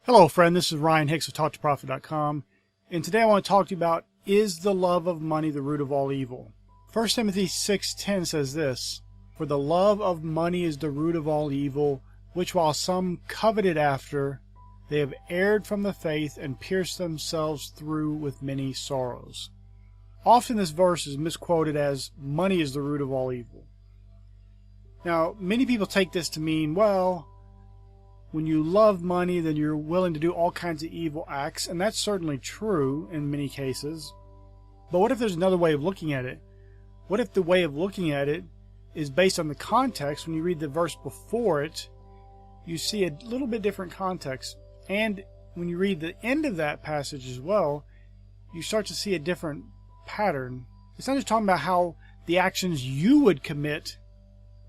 Hello friend, this is Ryan Hicks of TaughtToProfit.com, and today I want to talk to you about, is the love of money the root of all evil? 1 Timothy 6:10 says this, "For the love of money is the root of all evil, which while some coveted after, they have erred from the faith and pierced themselves through with many sorrows." Often this verse is misquoted as, money is the root of all evil. Now, many people take this to mean, well, when you love money, then you're willing to do all kinds of evil acts, and that's certainly true in many cases. But what if there's another way of looking at it? What if the way of looking at it is based on the context? When you read the verse before it, you see a little bit different context. And when you read the end of that passage as well, you start to see a different pattern. It's not just talking about how the actions you would commit,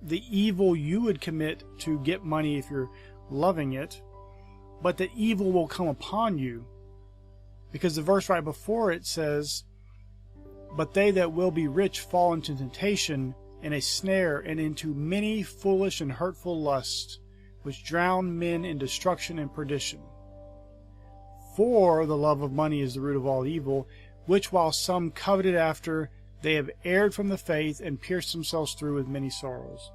the evil you would commit to get money if you're loving it, but that evil will come upon you. Because the verse right before it says, "But they that will be rich fall into temptation and a snare, and into many foolish and hurtful lusts, which drown men in destruction and perdition. For the love of money is the root of all evil, which while some coveted after, they have erred from the faith and pierced themselves through with many sorrows."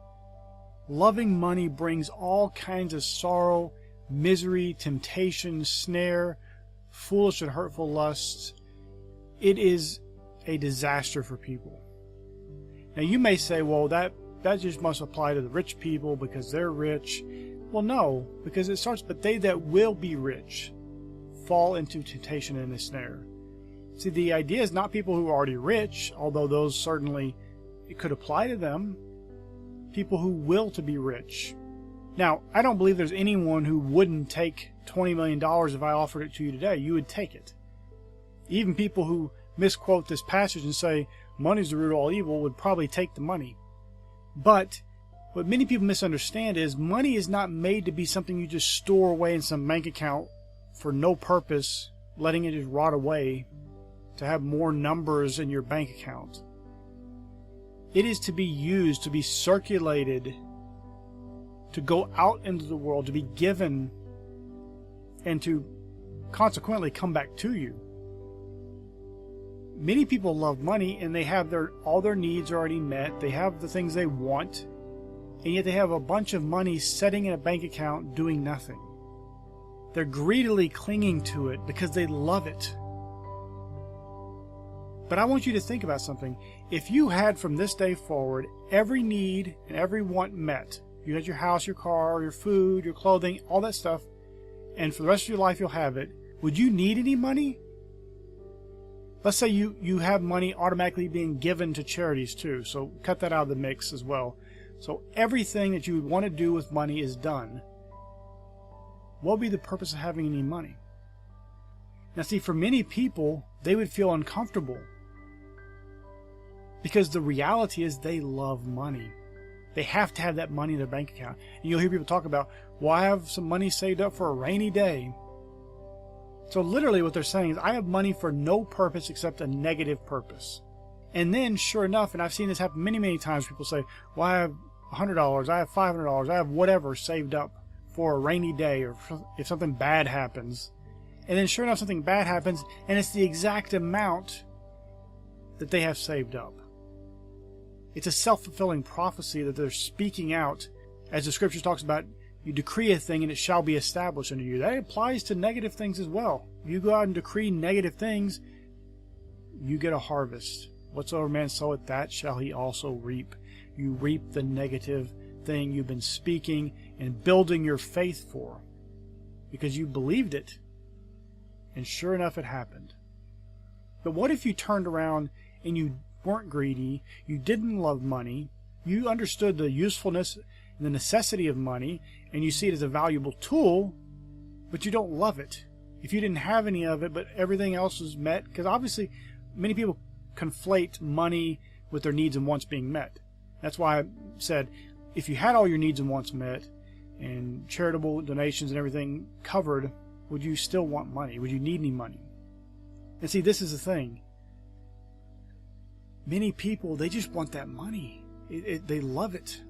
Loving money brings all kinds of sorrow, misery, temptation, snare, foolish and hurtful lusts. It is a disaster for people. Now you may say, well, that just must apply to the rich people because they're rich. Well, no, because it starts, "But they that will be rich fall into temptation and a snare." See, the idea is not people who are already rich, although those certainly, it could apply to them. People who will to be rich. Now, I don't believe there's anyone who wouldn't take $20 million if I offered it to you today. You would take it. Even people who misquote this passage and say money's the root of all evil would probably take the money. But what many people misunderstand is money is not made to be something you just store away in some bank account for no purpose, letting it just rot away to have more numbers in your bank account. It is to be used, to be circulated, to go out into the world, to be given, and to consequently come back to you. Many people love money and they have all their needs already met. They have the things they want, and yet they have a bunch of money sitting in a bank account doing nothing. They're greedily clinging to it because they love it. But I want you to think about something. If you had from this day forward every need and every want met, you had your house, your car, your food, your clothing, all that stuff, and for the rest of your life you'll have it, would you need any money? Let's say you have money automatically being given to charities too, so cut that out of the mix as well. So everything that you would want to do with money is done. What would be the purpose of having any money? Now see, for many people, they would feel uncomfortable. Because the reality is they love money. They have to have that money in their bank account. And you'll hear people talk about, well, I have some money saved up for a rainy day. So literally what they're saying is, I have money for no purpose except a negative purpose. And then, sure enough, and I've seen this happen many, many times, people say, well, I have $100, I have $500, I have whatever saved up for a rainy day or if something bad happens. And then sure enough, something bad happens, and it's the exact amount that they have saved up. It's a self-fulfilling prophecy that they're speaking out. As the scripture talks about, you decree a thing and it shall be established unto you. That applies to negative things as well. You go out and decree negative things, you get a harvest. Whatsoever man soweth, that shall he also reap. You reap the negative thing you've been speaking and building your faith for, because you believed it. And sure enough, it happened. But what if you turned around and you weren't greedy, you didn't love money, you understood the usefulness and the necessity of money, and you see it as a valuable tool, but you don't love it? If you didn't have any of it, but everything else was met, because obviously many people conflate money with their needs and wants being met. That's why I said, if you had all your needs and wants met, and charitable donations and everything covered, would you still want money? Would you need any money? And see, this is the thing. Many people, they just want that money. They love it.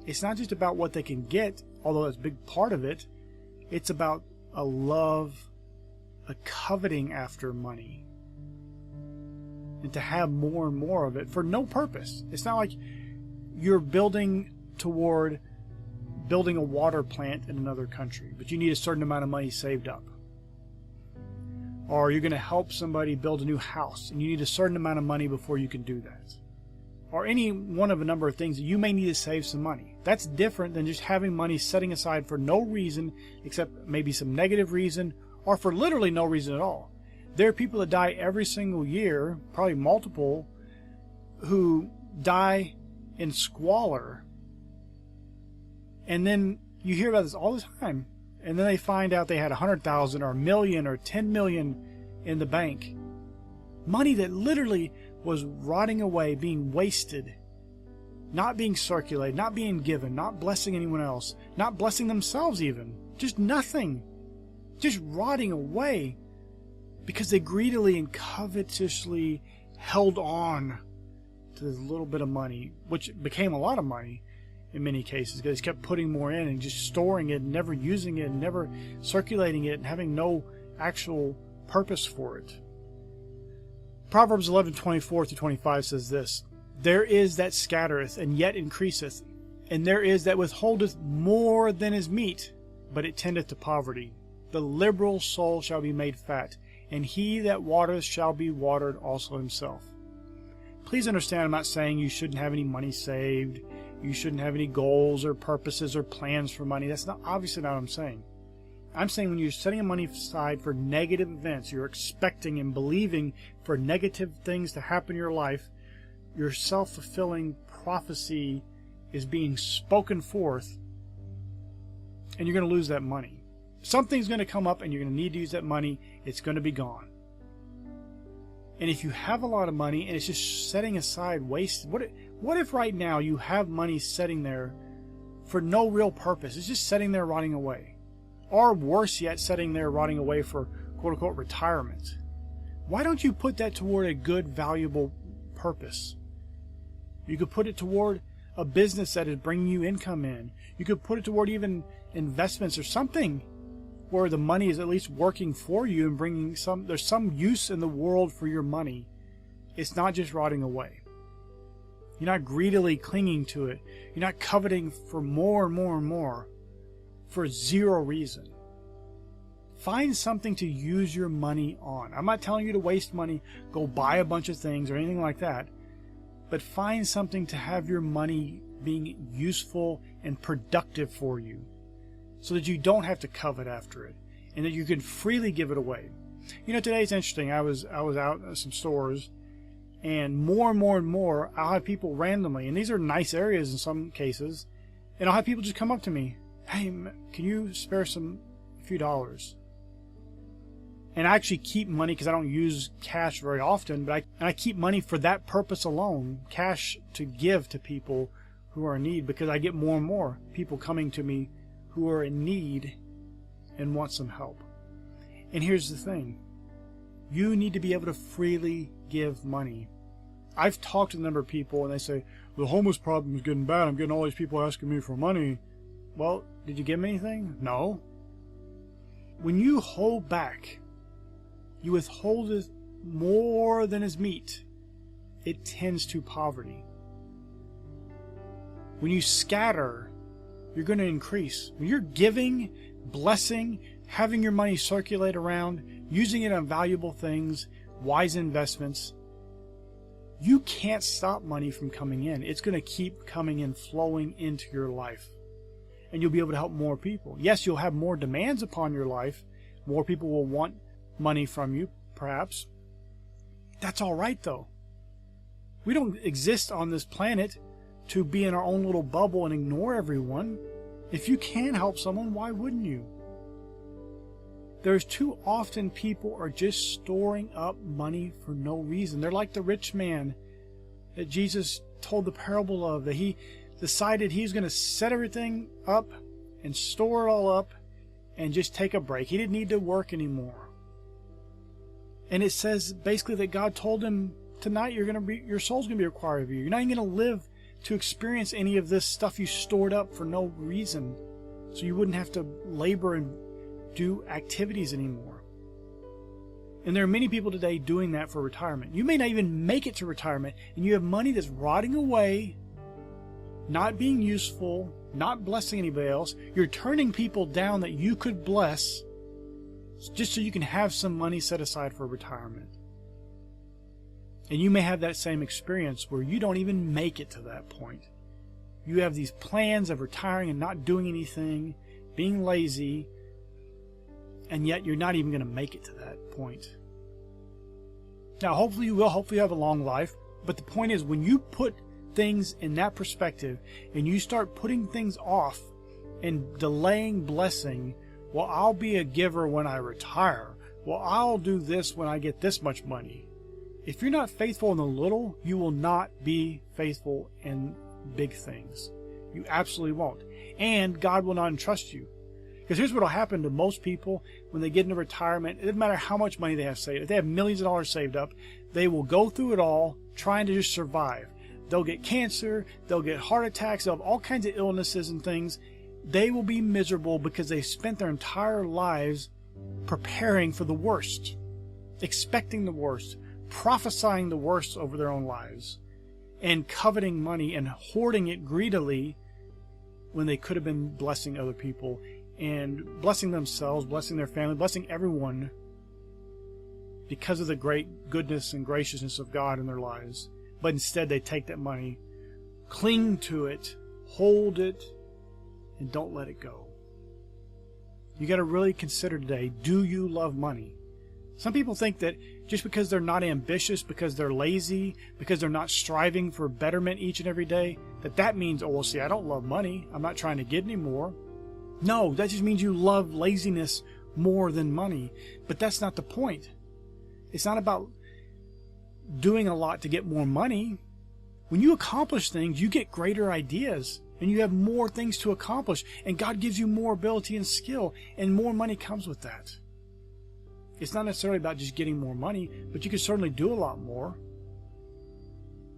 It's not just about what they can get, although that's a big part of it. It's about a love, a coveting after money, and to have more and more of it for no purpose. It's not like you're building toward building a water plant in another country, but you need a certain amount of money saved up. Or you're going to help somebody build a new house, and you need a certain amount of money before you can do that. Or any one of a number of things that you may need to save some money. That's different than just having money setting aside for no reason except maybe some negative reason, or for literally no reason at all. There are people that die every single year, probably multiple, who die in squalor. And then you hear about this all the time. And then they find out they had 100,000 or a million or 10 million in the bank. Money that literally was rotting away, being wasted, not being circulated, not being given, not blessing anyone else, not blessing themselves even. Just nothing. Just rotting away because they greedily and covetously held on to this little bit of money, which became a lot of money in many cases because they kept putting more in and just storing it and never using it and never circulating it and having no actual purpose for it. Proverbs 11:24-25 says this, "There is that scattereth and yet increaseth, and there is that withholdeth more than is meet, but it tendeth to poverty. The liberal soul shall be made fat, and he that watereth shall be watered also himself." Please understand, I'm not saying you shouldn't have any money saved. You shouldn't have any goals or purposes or plans for money. That's not obviously not what I'm saying. I'm saying when you're setting money aside for negative events, you're expecting and believing for negative things to happen in your life, your self-fulfilling prophecy is being spoken forth, and you're going to lose that money. Something's going to come up and you're going to need to use that money. It's going to be gone. And if you have a lot of money and it's just setting aside wasted, what if right now you have money sitting there for no real purpose? It's just sitting there rotting away. Or worse yet, sitting there rotting away for quote-unquote retirement. Why don't you put that toward a good, valuable purpose? You could put it toward a business that is bringing you income in. You could put it toward even investments or something where the money is at least working for you and bringing there's some use in the world for your money. It's not just rotting away. You're not greedily clinging to it. You're not coveting for more and more and more for zero reason. Find something to use your money on. I'm not telling you to waste money, go buy a bunch of things or anything like that, but find something to have your money being useful and productive for you so that you don't have to covet after it and that you can freely give it away. You know, today's interesting. I was out at some stores, and more I'll have people randomly, and these are nice areas in some cases, and I'll have people just come up to me, "Hey, can you spare a few dollars?" And I actually keep money because I don't use cash very often, but I keep money for that purpose alone, cash to give to people who are in need, because I get more and more people coming to me who are in need and want some help. And here's the thing. You need to be able to freely give money. I've talked to a number of people and they say, "The homeless problem is getting bad. I'm getting all these people asking me for money." Well, did you give them anything? No. When you hold back, you withhold more than is meet. It tends to poverty. When you scatter, you're going to increase. When you're giving, blessing, having your money circulate around, using it on valuable things, wise investments, you can't stop money from coming in. It's going to keep coming in, flowing into your life. And you'll be able to help more people. Yes, you'll have more demands upon your life. More people will want money from you, perhaps. That's all right, though. We don't exist on this planet to be in our own little bubble and ignore everyone. If you can help someone, why wouldn't you? There's too often people are just storing up money for no reason. They're like the rich man that Jesus told the parable of, that he decided he's going to set everything up and store it all up and just take a break. He didn't need to work anymore. And it says basically that God told him, tonight your soul's going to be required of you. You're not even going to live to experience any of this stuff you stored up for no reason. So you wouldn't have to labor and do activities anymore. And there are many people today doing that for retirement. You may not even make it to retirement, and you have money that's rotting away, not being useful, not blessing anybody else. You're turning people down that you could bless just so you can have some money set aside for retirement. And you may have that same experience where you don't even make it to that point. You have these plans of retiring and not doing anything, being lazy, and yet you're not even going to make it to that point. Now, hopefully you will. Hopefully you have a long life. But the point is, when you put things in that perspective and you start putting things off and delaying blessing, well, I'll be a giver when I retire. Well, I'll do this when I get this much money. If you're not faithful in the little, you will not be faithful in big things. You absolutely won't. And God will not entrust you. Because here's what will happen to most people when they get into retirement. It doesn't matter how much money they have saved. If they have millions of dollars saved up, they will go through it all trying to just survive. They'll get cancer. They'll get heart attacks. They'll have all kinds of illnesses and things. They will be miserable because they spent their entire lives preparing for the worst, expecting the worst, prophesying the worst over their own lives, and coveting money and hoarding it greedily when they could have been blessing other people and blessing themselves, blessing their family, blessing everyone because of the great goodness and graciousness of God in their lives. But instead they take that money, cling to it, hold it, and don't let it go. You got to really consider today, do you love money? Some people think that just because they're not ambitious, because they're lazy, because they're not striving for betterment each and every day, that means, oh, well, see, I don't love money. I'm not trying to get any more. No, that just means you love laziness more than money. But that's not the point. It's not about doing a lot to get more money. When you accomplish things, you get greater ideas and you have more things to accomplish, and God gives you more ability and skill, and more money comes with that. It's not necessarily about just getting more money, but you can certainly do a lot more.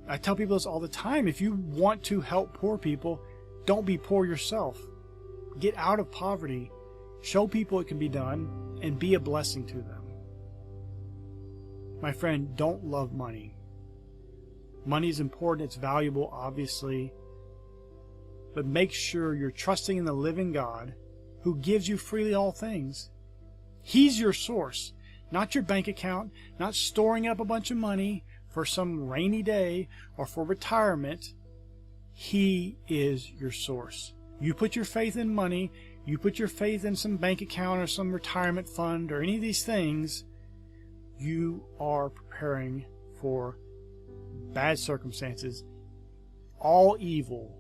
I tell people this all the time. If you want to help poor people, don't be poor yourself. Get out of poverty, show people it can be done, and be a blessing to them. My friend, don't love money. Money is important, it's valuable, obviously, but make sure you're trusting in the living God who gives you freely all things. He's your source, not your bank account, not storing up a bunch of money for some rainy day or for retirement. He is your source. You put your faith in money, you put your faith in some bank account or some retirement fund or any of these things, you are preparing for bad circumstances, all evil,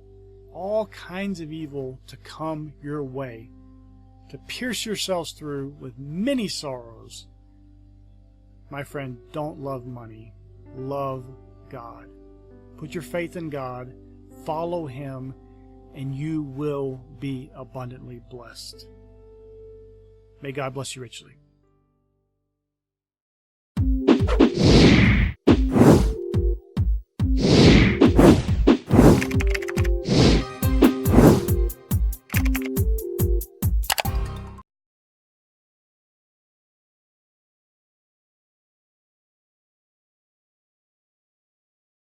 all kinds of evil to come your way, to pierce yourselves through with many sorrows. My friend, don't love money. Love God. Put your faith in God, follow Him, and you will be abundantly blessed. May God bless you richly.